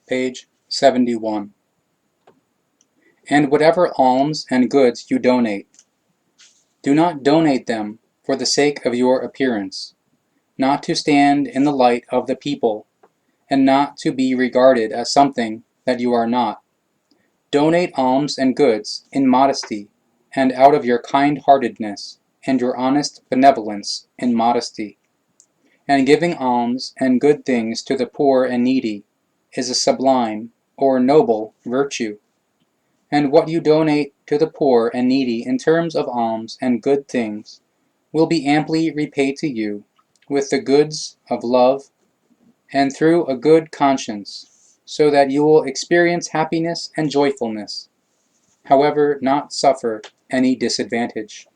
page 71. And whatever alms and goods you donate, do not donate them for the sake of your appearance, not to stand in the light of the people, and not to be regarded as something that you are not. Donate alms and goods in modesty, and out of your kind-heartedness, and your honest benevolence in modesty. And giving alms and good things to the poor and needy is a sublime or noble virtue. And what you donate to the poor and needy in terms of alms and good things will be amply repaid to you with the goods of love and through a good conscience, so that you will experience happiness and joyfulness, however not suffer any disadvantage.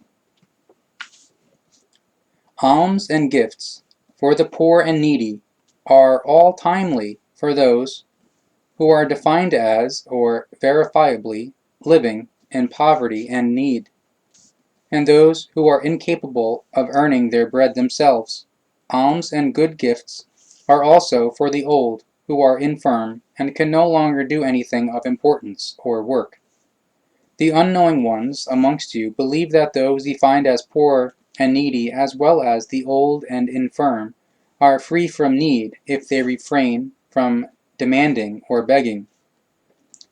Alms and gifts for the poor and needy are all timely for those who are defined as, or verifiably, living in poverty and need, and those who are incapable of earning their bread themselves. Alms and good gifts are also for the old who are infirm and can no longer do anything of importance or work. The unknowing ones amongst you believe that those defined as poor and needy, as well as the old and infirm, are free from need if they refrain from demanding or begging.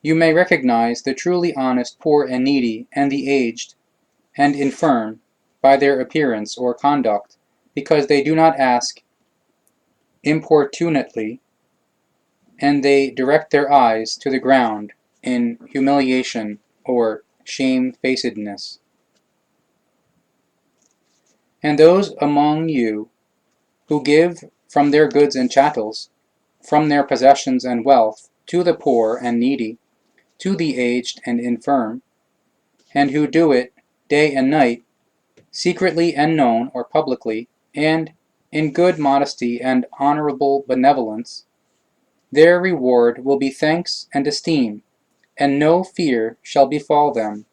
You may recognize the truly honest poor and needy and the aged and infirm by their appearance or conduct, because they do not ask importunately, and they direct their eyes to the ground in humiliation or shamefacedness. And those among you who give from their goods and chattels, from their possessions and wealth, to the poor and needy, to the aged and infirm, and who do it day and night, secretly and known or publicly, and in good modesty and honorable benevolence, their reward will be thanks and esteem, and no fear shall befall them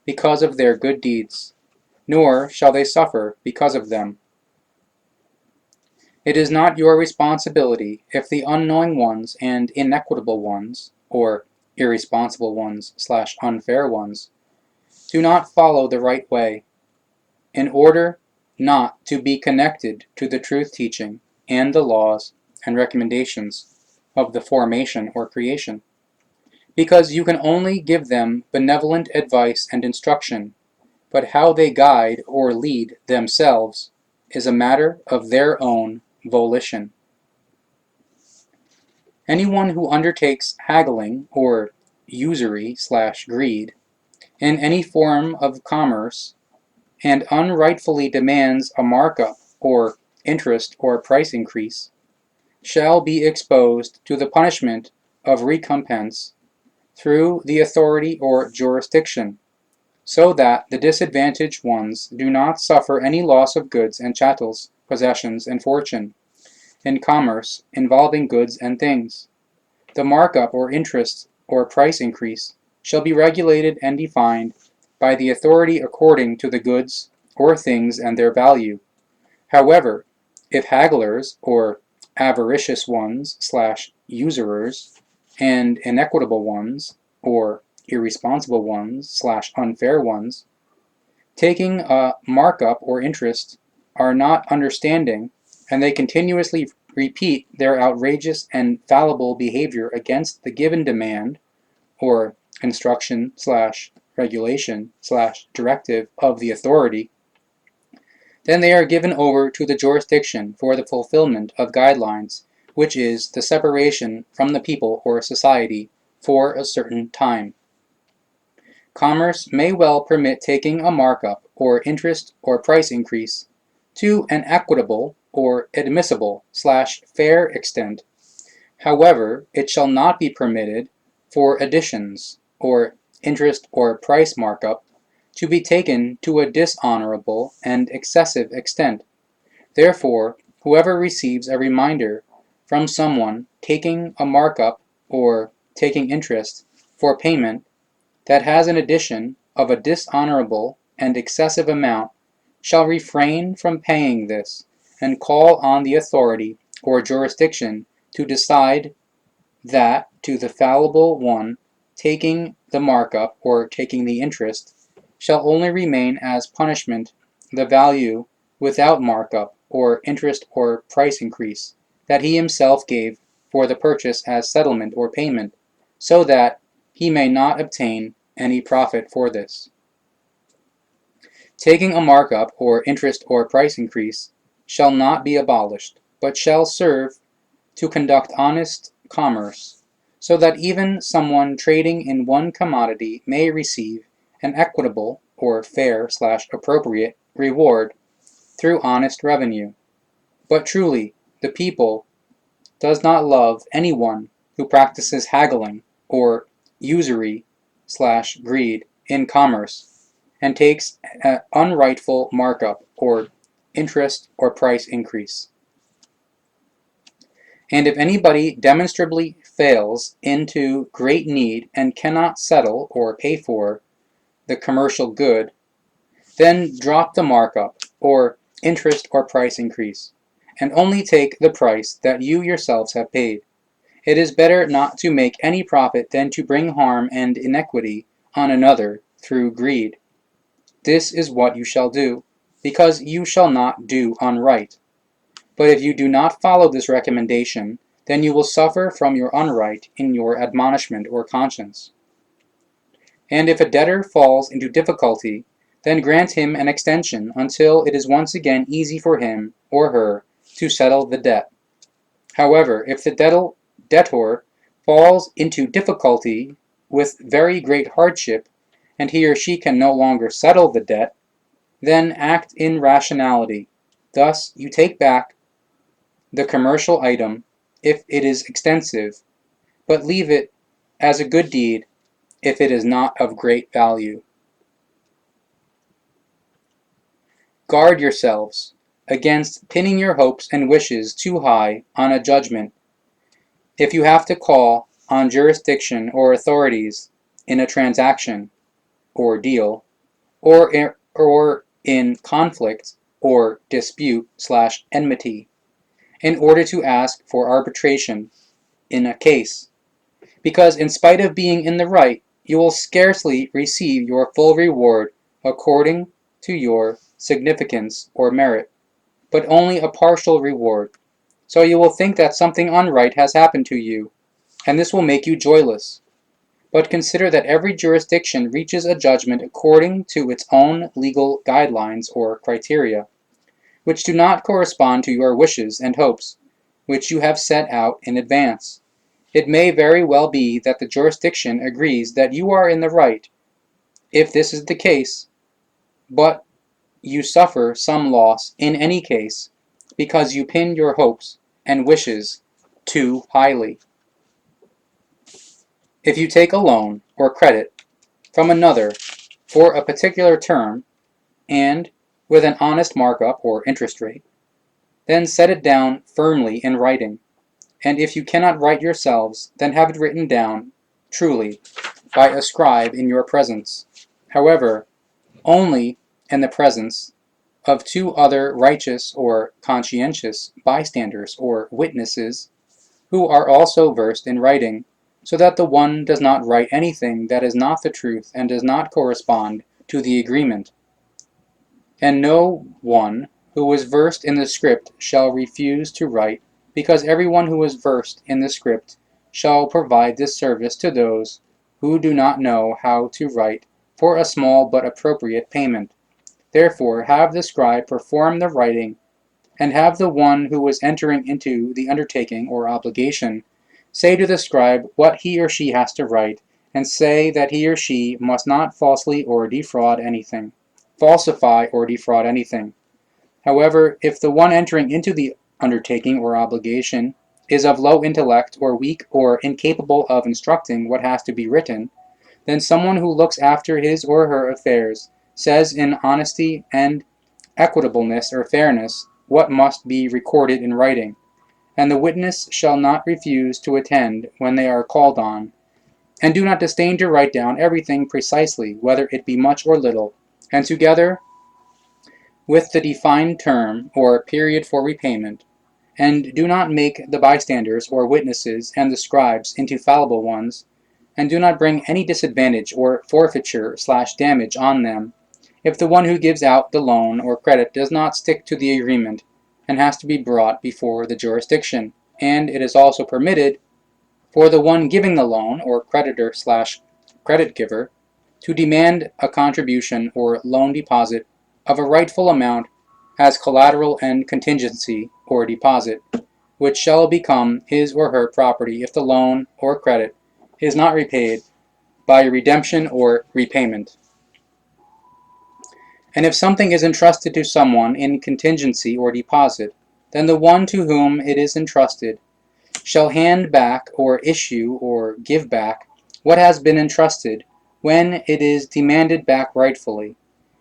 because of their good deeds, nor shall they suffer because of them. It is not your responsibility if the unknowing ones and inequitable ones, or irresponsible ones / unfair ones, do not follow the right way, in order not to be connected to the truth teaching and the laws and recommendations of the formation or creation, because you can only give them benevolent advice and instruction, but how they guide or lead themselves is a matter of their own volition. Anyone who undertakes haggling or usury / greed in any form of commerce and unrightfully demands a markup or interest or price increase shall be exposed to the punishment of recompense through the authority or jurisdiction, so that the disadvantaged ones do not suffer any loss of goods and chattels, possessions, and fortune, in commerce involving goods and things. The markup or interest or price increase shall be regulated and defined by the authority according to the goods or things and their value. However, if hagglers or avaricious ones / usurers and inequitable ones or irresponsible ones / unfair ones, taking a markup or interest, are not understanding, and they continuously repeat their outrageous and fallible behavior against the given demand or instruction / regulation / directive of the authority, then they are given over to the jurisdiction for the fulfillment of guidelines, which is the separation from the people or society for a certain time. Commerce may well permit taking a markup or interest or price increase to an equitable or admissible / fair extent. However, it shall not be permitted for additions or interest or price markup to be taken to a dishonorable and excessive extent. Therefore, whoever receives a reminder from someone taking a markup or taking interest for payment that has an addition of a dishonorable and excessive amount shall refrain from paying this, and call on the authority or jurisdiction to decide that to the fallible one taking the markup or taking the interest shall only remain as punishment the value without markup or interest or price increase that he himself gave for the purchase as settlement or payment, so that he may not obtain any profit for this. Taking a markup or interest or price increase shall not be abolished, but shall serve to conduct honest commerce, so that even someone trading in one commodity may receive an equitable or fair/appropriate reward through honest revenue. But truly, the people does not love anyone who practices haggling or usury/greed in commerce and takes an unrightful markup or interest or price increase. And if anybody demonstrably fails into great need and cannot settle or pay for the commercial good, then drop the markup or interest or price increase, and only take the price that you yourselves have paid. It is better not to make any profit than to bring harm and iniquity on another through greed. This is what you shall do, because you shall not do unright. But if you do not follow this recommendation, then you will suffer from your unright in your admonishment or conscience. And if a debtor falls into difficulty, then grant him an extension until it is once again easy for him or her to settle the debt. However, if the debtor falls into difficulty with very great hardship, and he or she can no longer settle the debt, then act in rationality. Thus you take back the commercial item if it is extensive, but leave it as a good deed if it is not of great value. Guard yourselves against pinning your hopes and wishes too high on a judgment. If you have to call on jurisdiction or authorities in a transaction or deal, or in conflict or dispute/enmity, in order to ask for arbitration in a case, because in spite of being in the right, you will scarcely receive your full reward according to your significance or merit, but only a partial reward. So you will think that something unright has happened to you, and this will make you joyless. But consider that every jurisdiction reaches a judgment according to its own legal guidelines or criteria, which do not correspond to your wishes and hopes, which you have set out in advance. It may very well be that the jurisdiction agrees that you are in the right, if this is the case, but you suffer some loss in any case, because you pin your hopes and wishes too highly. If you take a loan or credit from another for a particular term, and with an honest markup or interest rate, then set it down firmly in writing, and if you cannot write yourselves, then have it written down truly by a scribe in your presence. However, only in the presence of two other righteous or conscientious bystanders or witnesses, who are also versed in writing, so that the one does not write anything that is not the truth and does not correspond to the agreement. And no one who is versed in the script shall refuse to write, because everyone who is versed in the script shall provide this service to those who do not know how to write for a small but appropriate payment. Therefore have the scribe perform the writing, and have the one who is entering into the undertaking or obligation say to the scribe what he or she has to write, and say that he or she must not falsify or defraud anything. However, if the one entering into the undertaking or obligation is of low intellect or weak or incapable of instructing what has to be written, then someone who looks after his or her affairs says in honesty and equitableness or fairness what must be recorded in writing, and the witness shall not refuse to attend when they are called on, and do not disdain to write down everything precisely, whether it be much or little, and together with the defined term or period for repayment, And do not make the bystanders or witnesses and the scribes into fallible ones, and do not bring any disadvantage or forfeiture/damage on them if the one who gives out the loan or credit does not stick to the agreement and has to be brought before the jurisdiction. And it is also permitted for the one giving the loan or creditor/credit giver to demand a contribution or loan deposit of a rightful amount as collateral and contingency or deposit, which shall become his or her property if the loan or credit is not repaid by redemption or repayment. And if something is entrusted to someone in contingency or deposit, then the one to whom it is entrusted shall hand back or issue or give back what has been entrusted when it is demanded back rightfully.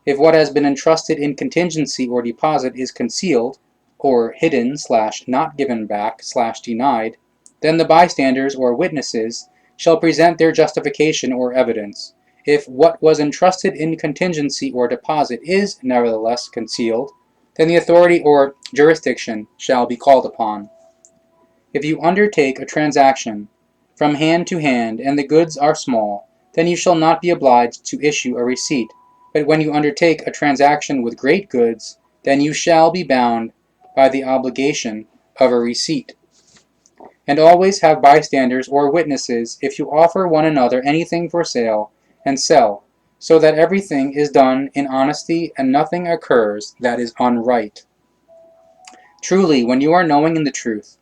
If what has been entrusted in contingency or deposit is concealed, or hidden/not given back/denied, then the bystanders or witnesses shall present their justification or evidence. If what was entrusted in contingency or deposit is nevertheless concealed, then the authority or jurisdiction shall be called upon. If you undertake a transaction from hand to hand and the goods are small, then you shall not be obliged to issue a receipt. But when you undertake a transaction with great goods, then you shall be bound by the obligation of a receipt. And always have bystanders or witnesses if you offer one another anything for sale and sell, so that everything is done in honesty and nothing occurs that is unright. Truly, when you are knowing in the truth,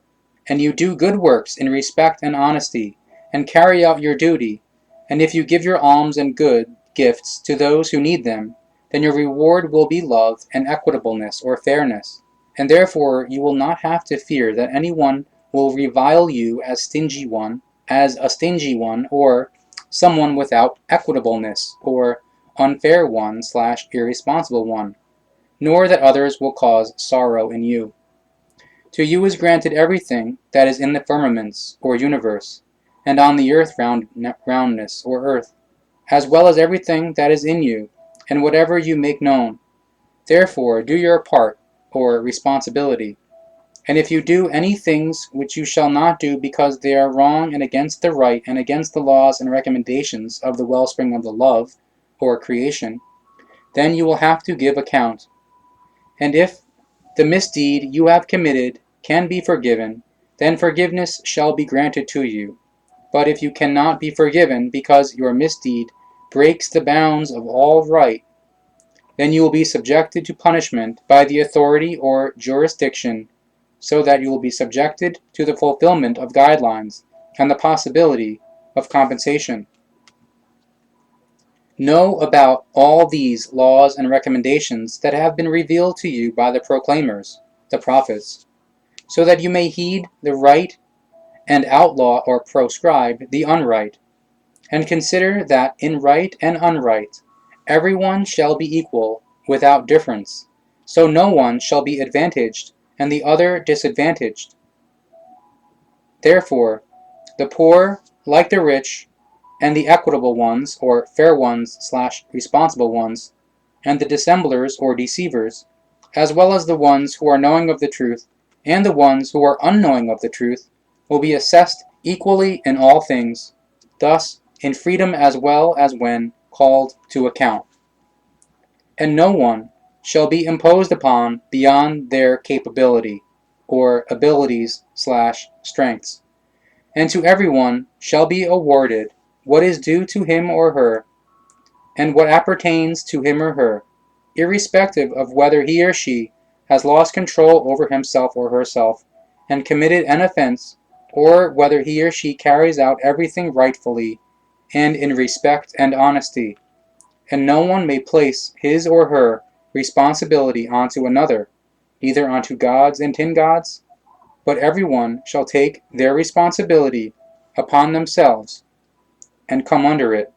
and you do good works in respect and honesty, and carry out your duty, and if you give your alms and good gifts to those who need them, then your reward will be love and equitableness or fairness, and therefore you will not have to fear that anyone will revile you as a stingy one, or someone without equitableness, or unfair one/irresponsible one, nor that others will cause sorrow in you. To you is granted everything that is in the firmaments, or universe, and on the earth roundness, or earth, as well as everything that is in you, and whatever you make known. Therefore do your part, or responsibility. And if you do any things which you shall not do because they are wrong and against the right and against the laws and recommendations of the wellspring of the love, or creation, then you will have to give account. And if the misdeed you have committed can be forgiven, then forgiveness shall be granted to you. But if you cannot be forgiven because your misdeed breaks the bounds of all right, then you will be subjected to punishment by the authority or jurisdiction, so that you will be subjected to the fulfillment of guidelines and the possibility of compensation. Know about all these laws and recommendations that have been revealed to you by the proclaimers, the prophets, so that you may heed the right and outlaw or proscribe the unright, and consider that in right and unright everyone shall be equal without difference, so no one shall be advantaged and the other disadvantaged. Therefore, the poor, like the rich, and the equitable ones, or fair ones/responsible ones, and the dissemblers or deceivers, as well as the ones who are knowing of the truth, and the ones who are unknowing of the truth, will be assessed equally in all things, thus in freedom as well as when called to account. And no one shall be imposed upon beyond their capability, or abilities/strengths, and to everyone shall be awarded what is due to him or her, and what appertains to him or her, irrespective of whether he or she has lost control over himself or herself and committed an offense, or whether he or she carries out everything rightfully and in respect and honesty. And no one may place his or her responsibility onto another, neither onto gods and tin gods, but everyone shall take their responsibility upon themselves and come under it.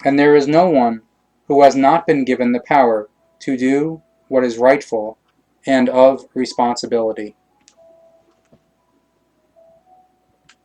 And there is no one who has not been given the power to do what is rightful and of responsibility.